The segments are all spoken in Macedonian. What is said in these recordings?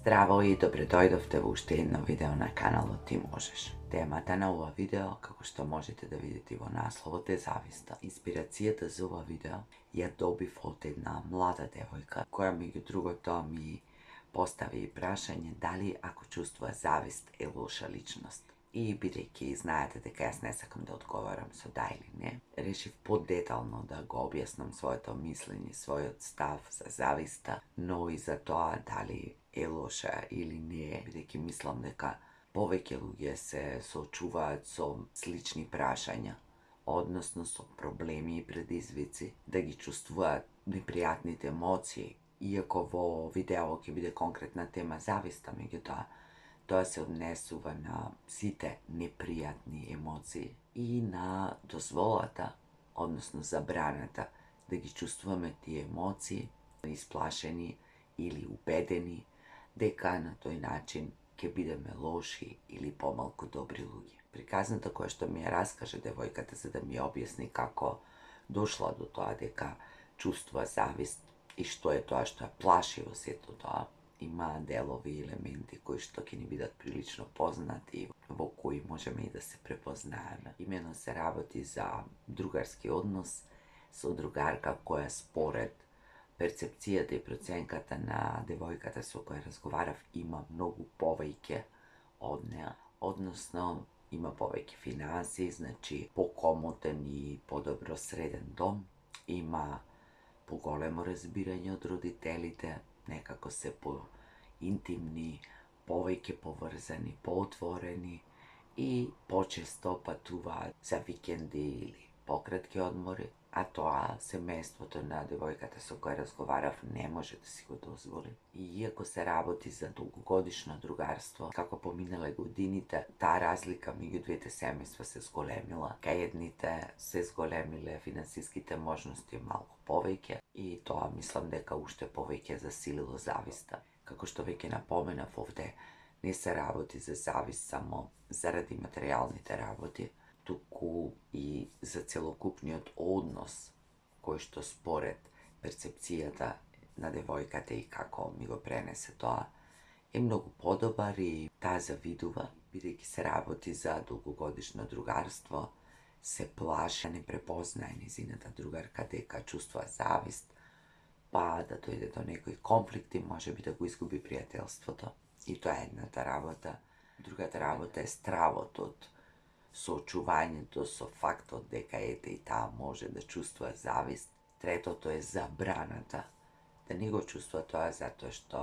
Zdravo i dobrodojdovte во уште едно видео на каналот Ти можеш. Темата на ова видео, како што можете да видите во насловот, е зависта. Инспирацијата за ова видео ја добив од една млада девојка, која меѓу другото ми постави прашање дали ако чувствува завист е лоша личност. И бидејќи знаете дека јас не сакам да одговарам со да или не, решив подетално да го објаснам своето мислење, својот став за зависта, но и за тоа дали е лоша или не, бидејќи мислам дека повеќе луѓе се соочуваат со слични прашања, односно со проблеми и предизвици, да ги чувствуваат непријатните емоции. Иако во видео ќе биде конкретна тема зависта, меѓутоа тоа се однесува на сите непријатни емоции и на дозволата, односно забраната, да ги чувствуваме тие емоции, исплашени или убедени дека на тој начин ќе бидеме лоши или помалку добри луѓе. Приказната која што ми ја раскаже девојката за да ми објасни како дошла до тоа дека чувствува завист и што е тоа што ја плаши во сето тоа, има делови и елементи кои што ќе ни бидат прилично познати, во кои можеме и да се препознаеме. Имено се работи за другарски однос со другарка која според перцепцијата и проценката на девојката со која разговарав има многу повеќе од неа, односно има повеќе финанси, значи покомотен и подобро среден дом, има поголемо разбирање од родителите, некако се поинтимни, повеќе поврзани, поотворени и почесто патуваат за викенди или пократки одмори, а тоа семејството на девојката со која разговарав не може да си го дозволи. И иако се работи за долгогодишно другарство, како поминале годините, таа разлика меѓу двете семејства се зголемила. Кај едните се зголемиле финансиските можности малку повеќе и тоа мислам дека уште повеќе засилило зависта. Како што веќе напоменав овде, не се работи за завист само заради материјалните работи, туку и за целокупниот однос кој што според перцепцијата на девојката и како ми го пренесе тоа, е многу подобар и таа завидува, бидејќи се работи за долгогодишно другарство, се плаше, не препознае незината другарка дека чувствува завист, па да дојде до некои конфликти, можеби да го изгуби пријателството. И тоа е едната работа. Другата работа е стравот од соочувањето со фактот дека ете и таа може да чувствува завист. Третото е забраната да не го чувствува тоа затоа што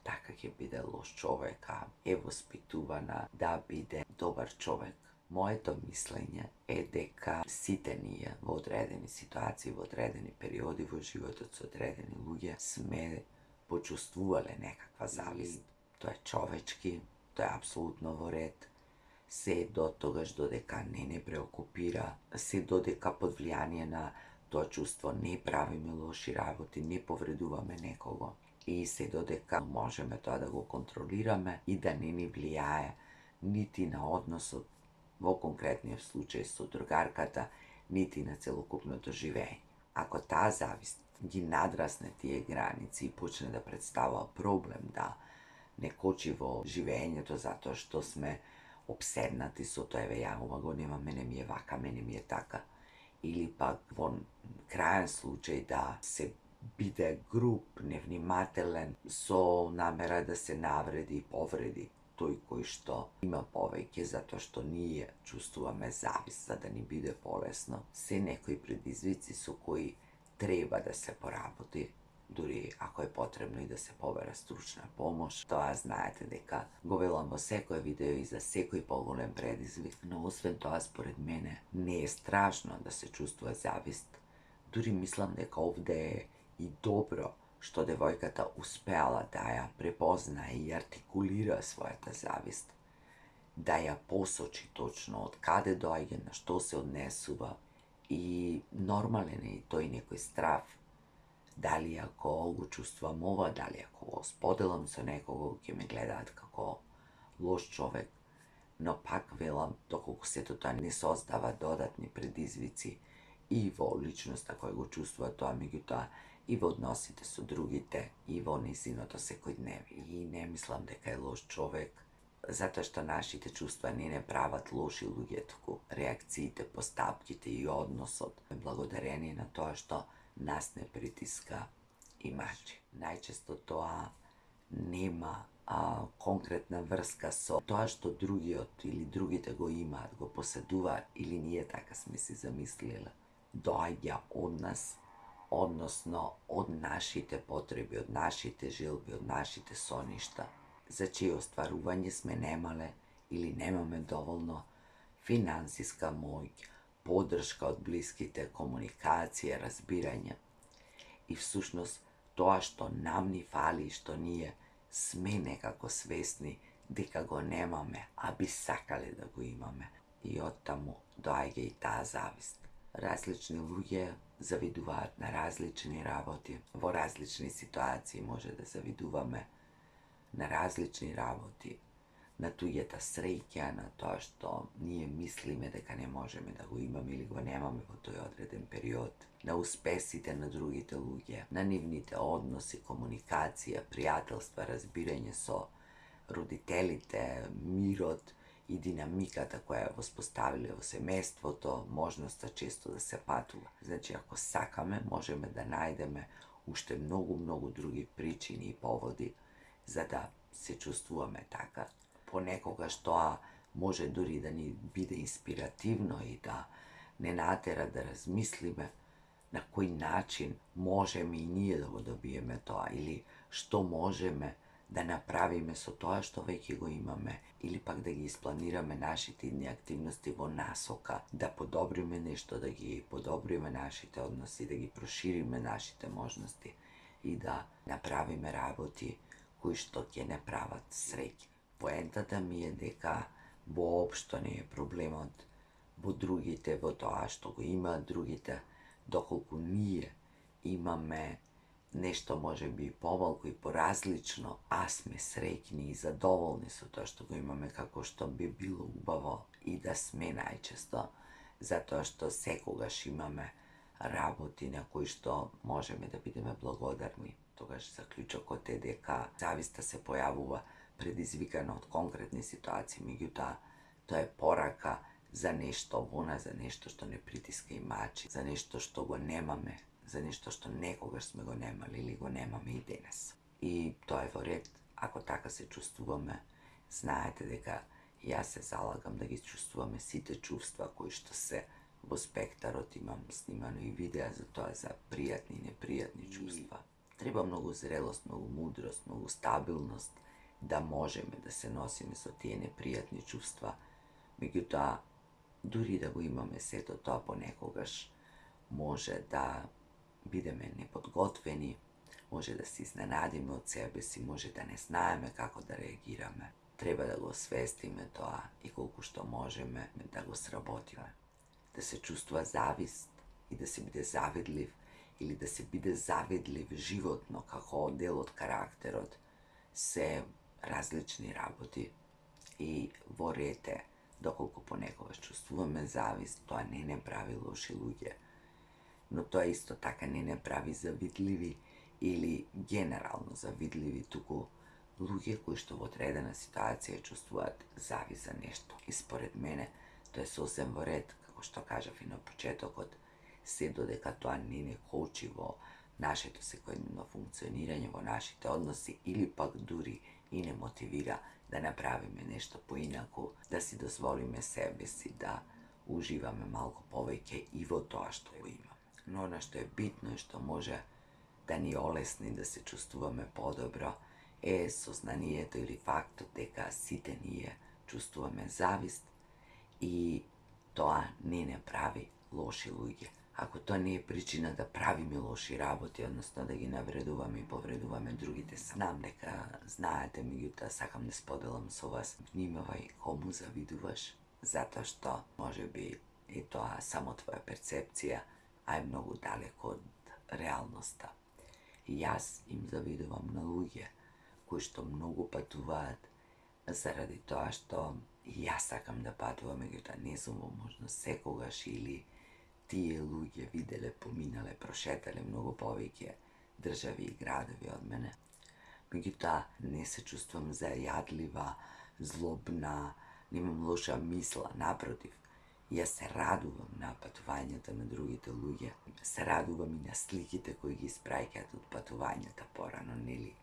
така ќе биде лош човек, а е воспитувана да биде добар човек. Моето мислење е дека сите ние во одредени ситуации, во одредени периоди во животот со одредени луѓе сме почувствувале некаква завист. Тоа е човечки, тоа е апсолутно во ред, се до тогаш додека не преокупира, се додека под влијание на тоа чувство не правиме лоши работи, не повредуваме некого и се додека можеме тоа да го контролираме и да не ни влијае нити на односот во конкретниот случај со другарката, нити на целокупното живење. Ако таа завист ги надрасне тие граници и почне да представува проблем, да не кочи во живењето затоа што сме обседнати со тоа, еве ја ова го нема, мене ми е вака, мене ми е така, или пак во крајен случај да се биде груб, невнимателен, со намера да се навреди и повреди тој кој што има повеќе, затоа што ние чувствуваме завист за да ни биде полесно. Се некои предизвици со кои треба да се поработи, дури ако е потребно и да се побера стручна помош. Тоа знаете дека го велам во секој видео и за секој поголем предизвик, но освен тоа според мене не е страшно да се чувствува завист. Дури мислам дека овде е и добро што девојката успеала да ја препознае и артикулира својата завист, да ја посочи точно од каде доаѓа, на што се однесува и нормален е и тој некој страв. Дали ако го чувствувам ова, дали ако го споделам со некого, ќе ме гледаат како лош човек, но пак велам, доколку сето тоа не создава додатни предизвици и во личноста која го чувствува тоа, меѓутоа и во односите со другите, и во низиното секојдневие. И не мислам дека е лош човек, затоа што нашите чувства не прават лоши луѓе, туку реакциите, постапките и односот благодарение на тоа што нас не притиска и мачи. Најчесто тоа нема конкретна врска со тоа што другиот или другите го имаат, го поседуваат или ние така сме си замислиле. Доаѓа од нас, односно од нашите потреби, од нашите желби, од нашите соништа, за чие остварување сме немале или немаме доволно финансиска моќ, поддршка од блиските, комуникација, разбирање. И всушност тоа што нам ни фали и што ние сме некако свесни дека го немаме, а би сакале да го имаме. И оттаму доаѓа и таа завист. Различни луѓе завидуваат на различни работи, во различни ситуации може да завидуваме на различни работи, на туѓата среќа, на тоа што ние мислиме дека не можеме да го имаме или го немаме во тој одреден период, на успесите на другите луѓе, на нивните односи, комуникација, пријателства, разбирање со родителите, мирот и динамиката која ја воспоставиле во семејството, можноста често да се патува. Значи, ако сакаме, можеме да најдеме уште многу други причини и поводи за да се чувствуваме така. Понекогаш тоа може дури да ни биде инспиративно и да не натера да размислиме на кој начин можеме и ние да го добиеме тоа или што можеме да направиме со тоа што веќе го имаме или пак да ги испланираме нашите идни активности во насока, да подобриме нешто, да ги подобриме нашите односи, да ги прошириме нашите можности и да направиме работи кои што ќе не прават среќни. Поентата ми е дека воопшто не е проблемот во другите, во тоа што го имаат другите, доколку ние имаме нешто може би помалку и поразлично, а сме среќни и задоволни со тоа што го имаме, како што би било убаво и да сме најчесто, затоа што секогаш имаме работи на кои што можеме да бидеме благодарни. Тогаш заклучокот е дека зависта се појавува предизвикана од конкретни ситуации, меѓутоа тоа е порака за нешто во нас, за нешто што не притиска и мачи, за нешто што го немаме, за нешто што некогаш сме го немали или го немаме и денес. И тоа е во ред, ако така се чувствуваме, знаете дека јас се залагам да ги чувствуваме сите чувства кои што се во спектарот, имам снимано и видеа за тоа, за пријатни и непријатни чувства. Треба многу зрелост, многу мудрост, многу стабилност да можеме да се носиме со тие непријатни чувства. Меѓутоа, дури да го имаме сето тоа, понекогаш може да бидеме неподготвени, може да се изненадиме од себе си, може да не знаеме како да реагираме. Треба да го освестиме тоа и колку што можеме да го сработиме. Да се чувствува завист и да се биде завидлив или да се биде завидлив животно како дел од карактерот се различни работи и во ред е, доколку понекогаш чувствуваме завист, тоа не прави лоши луѓе, но тоа исто така не прави завидливи или генерално завидливи, туку луѓе кои што во одредена ситуација чувствуваат завист за нешто. И според мене тоа е сосем во ред, како што кажав и на почетокот, се додека тоа не кочи во нашето секојдневно функционирање, во нашите односи или пак дури и не мотивира да направиме нешто поинаку, да си дозволиме себе си да уживаме малку повеќе и во тоа што го имаме. Но она што е битно и што може да ни олесни да се чувствуваме подобро е сознанието или фактот дека сите ние чувствуваме завист и тоа не прави лоши луѓе. Ако тоа не е причина да правиме лоши работи, односно да ги навредуваме и повредуваме другите, знам дека знаете, меѓутоа сакам да споделам со вас, внимавај кому завидуваш, затоа што можеби е тоа само твоја перцепција, а е многу далеко од реалноста. И јас им завидувам на луѓе кои што многу патуваат заради тоа што и јас сакам да патувам, меѓутоа не сум во можност секогаш или тие луѓе виделе, поминале, прошетале многу повеќе држави и градови од мене. Меѓутоа, не се чувствам зајадлива, злобна, немам лоша мисла, напротив. Јас се радувам на патувањата на другите луѓе. Се радувам и на сликите кои ги испраќаат од патувањата порано, нели?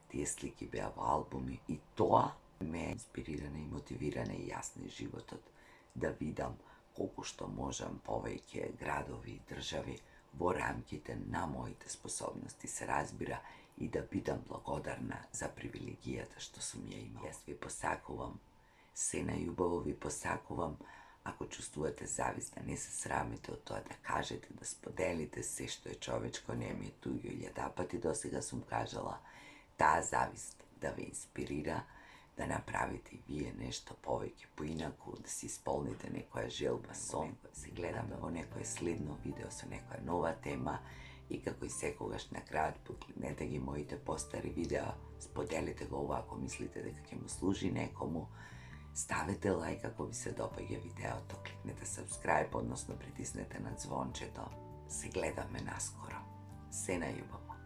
Тие слики беа во албуми и тоа ме инспирирана и мотивирана и јасни животот да видам колку што можам повеќе градови и држави во рамките на моите способности, се разбира, и да бидам благодарна за привилегијата што сум ја имала. Јас ви посакувам се најубаво, ви посакувам, ако чувствувате завист, да не се срамите од тоа, да кажете, да споделите се што е човечко, не ми е туѓо, 1000 пати досега сум кажала, таа завист да ве инспирира, да направите и вие нешто повеќе поинаку, да си исполните некоја желба, сон. Се гледаме во некој следно видео со некоја нова тема и како и секогаш на крајот погледнете ги моите постари видеа, споделите го ова ако мислите дека ќе му служи некому, ставете лајк ако ви се допаѓа видеото, кликнете subscribe, односно притиснете на звончето. Се гледаме наскоро. Се најубаво.